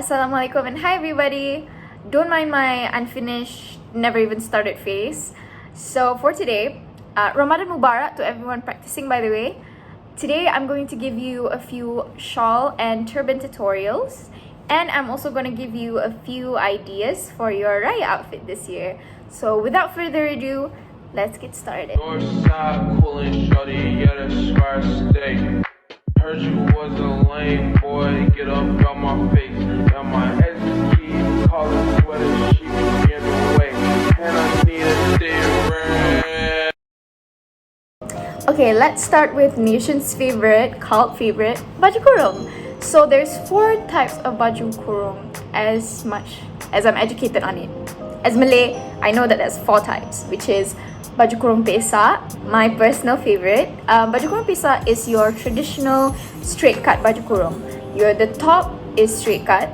Assalamualaikum and hi everybody! Don't mind my unfinished, never even started face. So for today, Ramadan Mubarak to everyone practicing by the way. Today I'm going to give you a few shawl and turban tutorials, and I'm also going to give you a few ideas for your raya outfit this year. So without further ado, let's get started. Northside coolin' shorty, yeah, that's where I stay. Heard you was a lame boy, get up out my face. Now my ex keep calling sweater, she be in the way. And I need a cigarette. Okay, let's start with nation's favorite, cult favorite, baju kurung. So there's 4 types of baju kurung, as much as I'm educated on it. As Malay, I know that there's 4 types, which is baju kurung pesa, my personal favorite. Baju kurung pesa is your traditional straight cut baju kurung. The top is straight cut,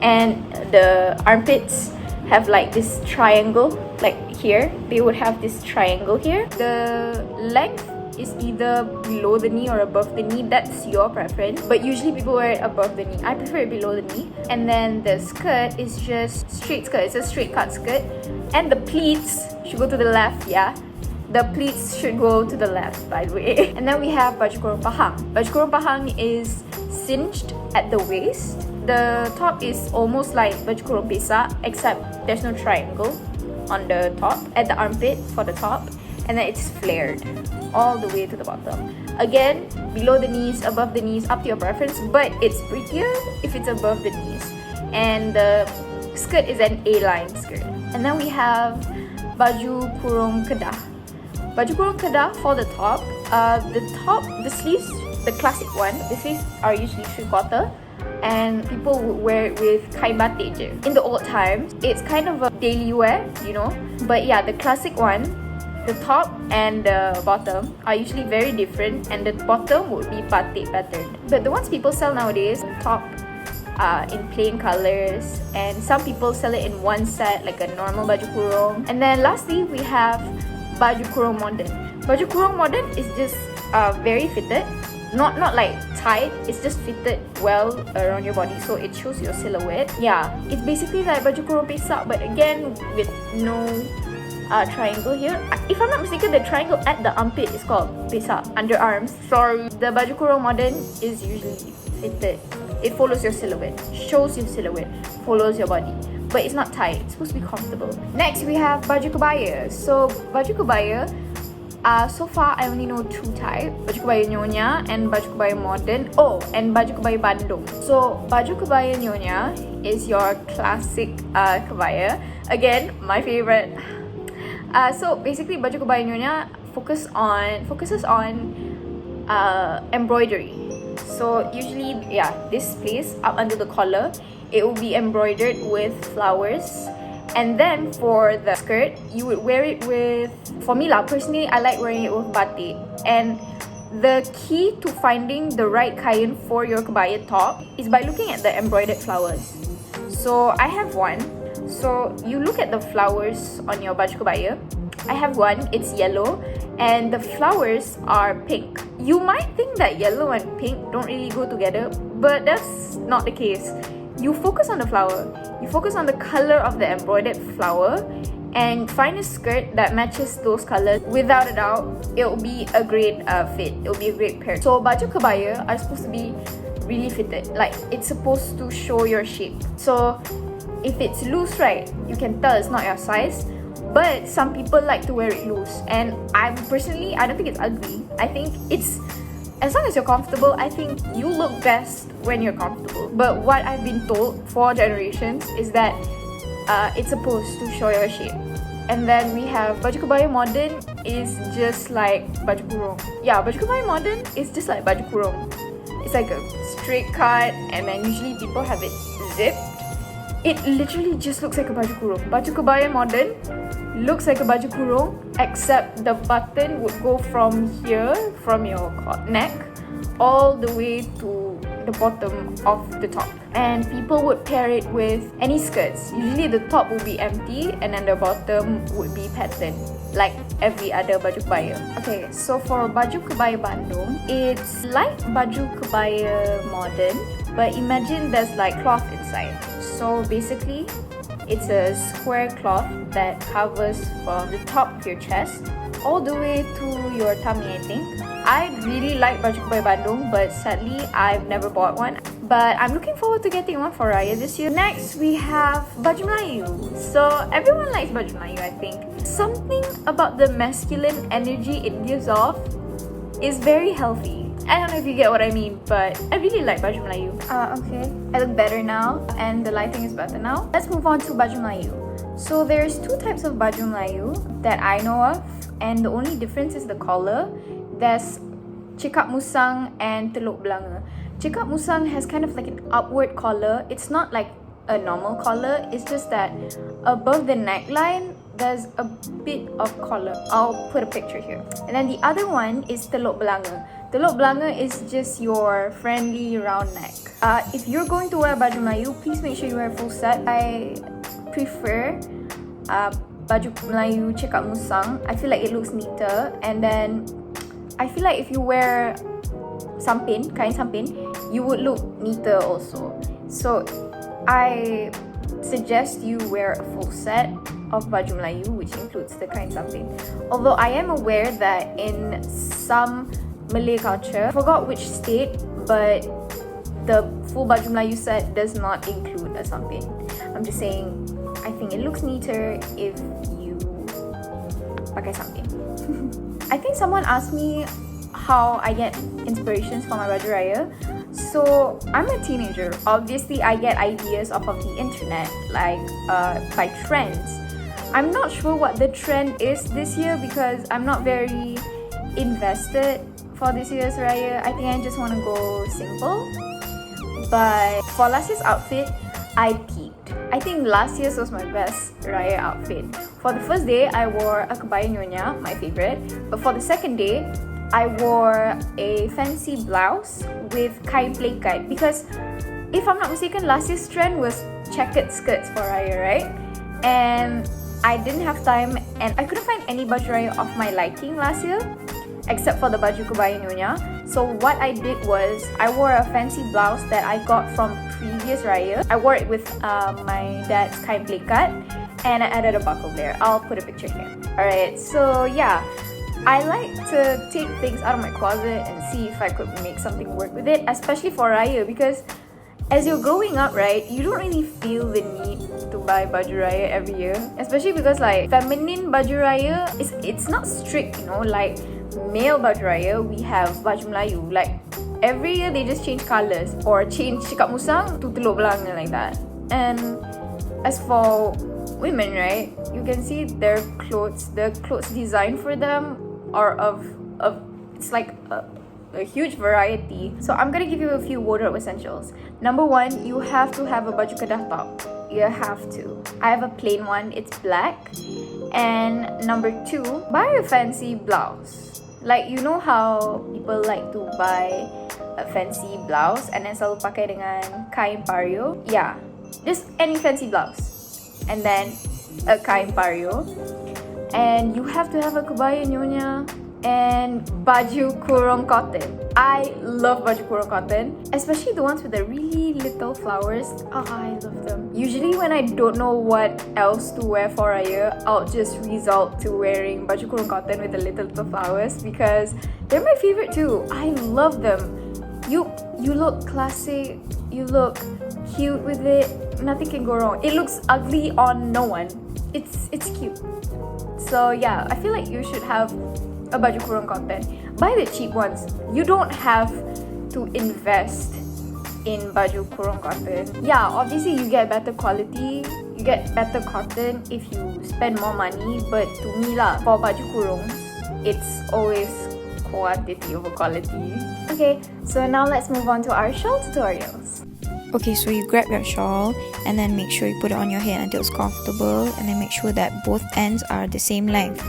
and the armpits have like this triangle, like here. They would have this triangle here. The length is either below the knee or above the knee. That's your preference, but usually people wear it above the knee. I prefer it below the knee. And then the skirt is just straight skirt. It's a straight cut skirt, and the pleats should go to the left. Yeah, the pleats should go to the left, by the way. And then we have baju kurung pahang. Baju kurung pahang is cinched at the waist. The top is almost like baju kurung pesa, except there's no triangle on the top at the armpit for the top, and then it's flared all the way to the bottom. Again, below the knees, above the knees, up to your preference, but it's prettier if it's above the knees. And the skirt is an A-line skirt. And then we have baju kurung kedah. Baju kurung kedah for the top. The sleeves, the classic one, the sleeves are usually 3/4, and people would wear it with kain batik je. In the old times, it's kind of a daily wear, you know. But yeah, the classic one, the top and the bottom are usually very different, and the bottom would be batik pattern. But the ones people sell nowadays, top in plain colors, and some people sell it in one set like a normal baju kurung. And then lastly, we have baju kurung modern. Baju kurung modern is just very fitted, not like tight. It's just fitted well around your body, so it shows your silhouette. Yeah, it's basically like baju kurung pesa, but again with no triangle here. If I'm not mistaken, the triangle at the armpit is called pesa. Underarms. Sorry. The baju kurung modern is usually fitted. It follows your silhouette, shows your silhouette, follows your body, but it's not tight. It's supposed to be comfortable. Next, we have baju kebaya. So baju kebaya, so far I only know 2 types: baju kebaya nyonya and baju kebaya modern. Oh, and baju kebaya Bandung. So baju kebaya nyonya is your classic kebaya. Again, my favorite. So basically, baju kebaya nyonya focuses on embroidery. So usually, yeah, this place up under the collar, it will be embroidered with flowers. And then for the skirt, you would wear it with, for me lah, personally, I like wearing it with batik. And the key to finding the right kain for your kebaya top is by looking at the embroidered flowers. So I have one. So you look at the flowers on your baju kebaya. I have one, it's yellow, and the flowers are pink. You might think that yellow and pink don't really go together, but that's not the case. You focus on the flower, you focus on the color of the embroidered flower, and find a skirt that matches those colors. Without a doubt, it will be a great fit. It will be a great pair. So baju kebaya are supposed to be really fitted. Like, it's supposed to show your shape. So if it's loose, right, you can tell it's not your size. But some people like to wear it loose, and I don't think it's ugly. I think it's, as long as you're comfortable, I think you look best when you're comfortable. But what I've been told for generations is that it's supposed to show your shape. And then we have baju kebaya modern is just like baju kurung. Yeah, baju kebaya modern is just like baju kurung. It's like a straight cut, and then usually people have it zipped. It literally just looks like a baju kurung. Baju kebaya modern looks like a baju kurung, except the button would go from here, from your neck, all the way to the bottom of the top. And people would pair it with any skirts. Usually the top will be empty, and then the bottom would be patterned like every other baju kebaya. Okay, so for baju kebaya Bandung, it's like baju kebaya modern, but imagine there's like cloth inside. So basically, it's a square cloth that covers from the top of your chest all the way to your tummy, I think. I really like baju kebaya Bandung, but sadly I've never bought one. But I'm looking forward to getting one for Raya this year. Next, we have baju Melayu. So everyone likes baju Melayu, I think. Something about the masculine energy it gives off is very healthy. I don't know if you get what I mean, but I really like baju Melayu. Okay, I look better now and the lighting is better now. Let's move on to baju Melayu. So there's two types of baju Melayu that I know of, and the only difference is the collar. There's Cekak Musang and Teluk Belanga. Cekak Musang has kind of like an upward collar. It's not like a normal collar, it's just that above the neckline there's a bit of collar. I'll put a picture here. And then the other one is Teluk Belanga. Teluk Belanga is just your friendly round neck. If you're going to wear baju Melayu, please make sure you wear full set. I prefer baju Melayu Cekak Musang. I feel like it looks neater, and then I feel like if you wear sampin, kain sampin, you would look neater also. So I suggest you wear a full set of baju Melayu, which includes the kain sampin. Although I am aware that in some Malay culture, I forgot which state, but the full baju Melayu set does not include a sampin. I'm just saying, I think it looks neater if you pakai sampin. I think someone asked me how I get inspirations for my baju raya. So I'm a teenager. Obviously, I get ideas off of the internet, like by trends. I'm not sure what the trend is this year because I'm not very invested for this year's raya. I think I just want to go simple. But for last year's outfit, I peaked. I think last year's was my best raya outfit. For the first day, I wore a kebaya nyonya, my favorite. But for the second day, I wore a fancy blouse with kain plekat because if I'm not mistaken, last year's trend was checkered skirts for raya, right? And I didn't have time and I couldn't find any baju raya of my liking last year except for the baju kebaya nyonya. So what I did was I wore a fancy blouse that I got from previous raya. I wore it with my dad's kain plekat and I added a buckle there. I'll put a picture here. Alright, so yeah, I like to take things out of my closet and see if I could make something work with it, especially for raya, because as you're growing up, right, you don't really feel the need to buy baju raya every year, especially because like feminine baju raya it's not strict, you know, like male baju raya we have baju Melayu, like every year they just change colors or change Cekak Musang to Teluk Belanga like that. And as for women, right, you can see their clothes, the clothes designed for them are of it's like a huge variety. So I'm gonna give you a few wardrobe essentials. Number one, you have to have a baju kedah top. You have to. I have a plain one, it's black. And number two, buy a fancy blouse. Like, you know how people like to buy a fancy blouse and then selalu pakai dengan kain pario? Yeah, just any fancy blouse. And then a kain pario. And you have to have a kebaya nyonya and baju kurung cotton. I love baju kurung cotton, especially the ones with the really little flowers. Oh, I love them. Usually when I don't know what else to wear for a year, I'll just resort to wearing baju kurung cotton with the little flowers because they're my favorite too. I love them. You look classic, you look cute with it, nothing can go wrong. It looks ugly on no one. It's cute. So yeah, I feel like you should have a baju kurung cotton. Buy the cheap ones. You don't have to invest in baju kurung cotton. Yeah, obviously you get better quality, you get better cotton if you spend more money, but to me lah, for baju kurung, it's always quantity over quality. Okay, so now let's move on to our shawl tutorials. Okay, so you grab your shawl and then make sure you put it on your head until it's comfortable, and then make sure that both ends are the same length.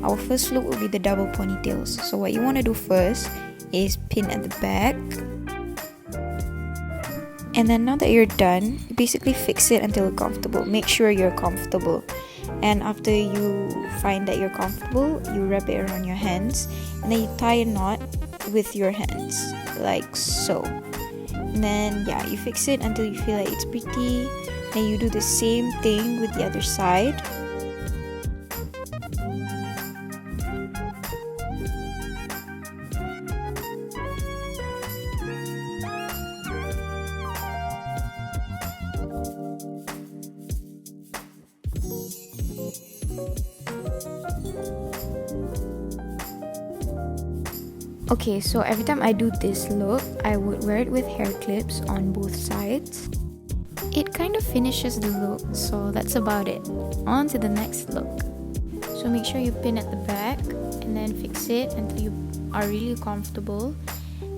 Our first look will be the double ponytails. So what you want to do first is pin at the back, and then now that you're done, you basically fix it until you're comfortable. Make sure you're comfortable, and after you find that you're comfortable, you wrap it around your hands and then you tie a knot with your hands like so. And then yeah, you fix it until you feel like it's pretty. Then you do the same thing with the other side. Okay, so every time I do this look, I would wear it with hair clips on both sides. It kind of finishes the look, so that's about it. On to the next look. So make sure you pin at the back and then fix it until you are really comfortable.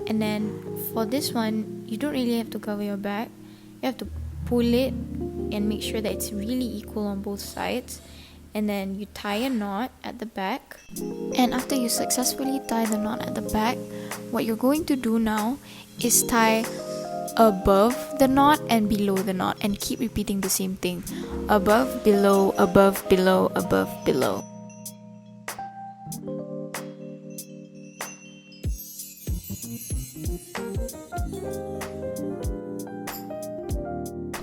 And then for this one, you don't really have to cover your back. You have to pull it and make sure that it's really equal on both sides. And then you tie a knot at the back. And after you successfully tie the knot at the back, what you're going to do now is tie above the knot and below the knot, and keep repeating the same thing: above, below, above, below, above, below.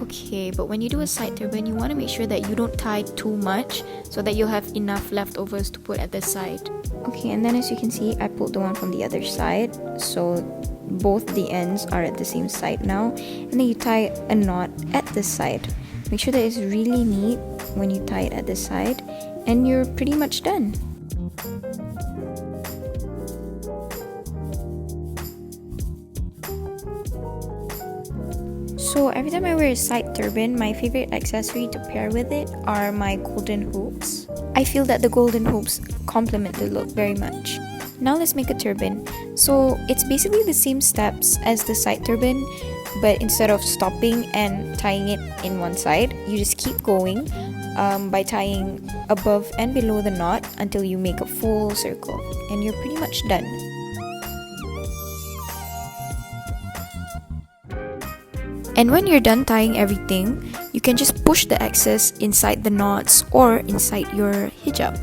Okay, but when you do a side turban, you want to make sure that you don't tie too much so that you'll have enough leftovers to put at the side. Okay, and then as you can see, I pulled the one from the other side, so both the ends are at the same side now. And then you tie a knot at this side. Make sure that it's really neat when you tie it at this side, and you're pretty much done. So every time I wear a side turban, my favorite accessory to pair with it are my golden hoops. I feel that the golden hoops complement the look very much. Now let's make a turban. So it's basically the same steps as the side turban, but instead of stopping and tying it in one side, you just keep going by tying above and below the knot until you make a full circle, and you're pretty much done. And when you're done tying everything, you can just push the excess inside the knots or inside your hijab.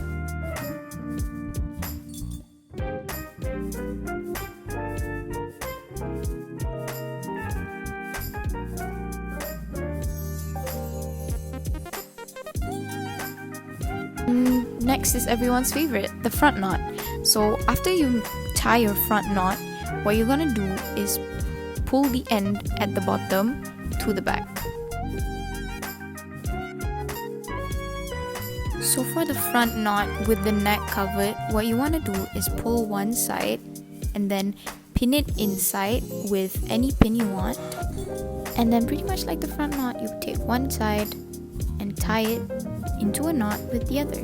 Next is everyone's favorite, the front knot. So after you tie your front knot, what you're gonna do is pull the end at the bottom to the back. So for the front knot with the neck covered, what you want to do is pull one side and then pin it inside with any pin you want. And then pretty much like the front knot, you take one side and tie it into a knot with the other.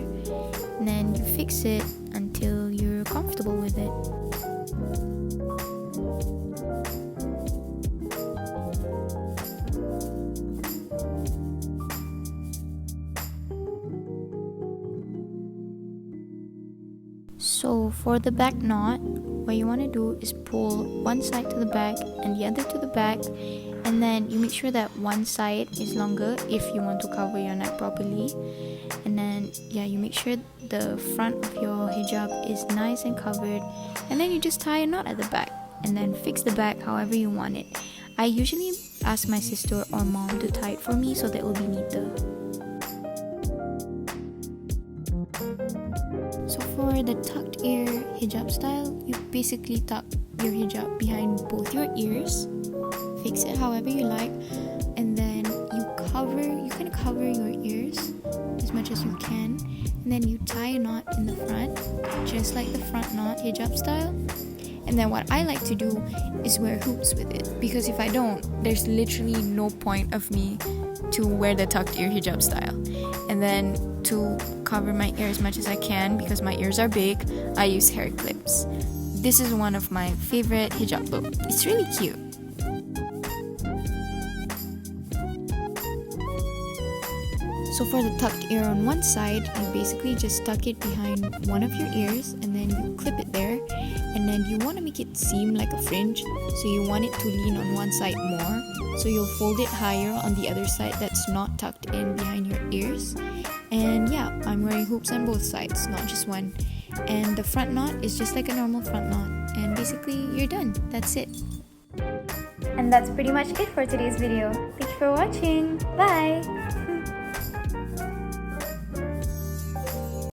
And then you fix it until you're comfortable with it. So for the back knot, what you want to do is pull one side to the back and the other to the back, and then you make sure that one side is longer if you want to cover your neck properly. And then yeah, you make sure the front of your hijab is nice and covered, and then you just tie a knot at the back and then fix the back however you want it. I usually ask my sister or mom to tie it for me so that it will be neater. So for the tucked ear hijab style, you basically tuck your hijab behind both your ears, fix it however you like, and then you kind of cover your ears as much as you can, and then you tie a knot in the front, just like the front knot hijab style. And then what I like to do is wear hoops with it, because if I don't, there's literally no point of me to wear the tucked ear hijab style. And then to cover my ear as much as I can, because my ears are big, I use hair clips. This is one of my favorite hijab look. It's really cute. So for the tucked ear on one side, you basically just tuck it behind one of your ears and then you clip it there. And then you want to make it seem like a fringe, so you want it to lean on one side more. So you'll fold it higher on the other side that's not tucked in behind your ears. And yeah, I'm wearing hoops on both sides, not just one. And the front knot is just like a normal front knot. And basically, you're done. That's it. And And that's pretty much it for today's video. Thank you for watching. Bye!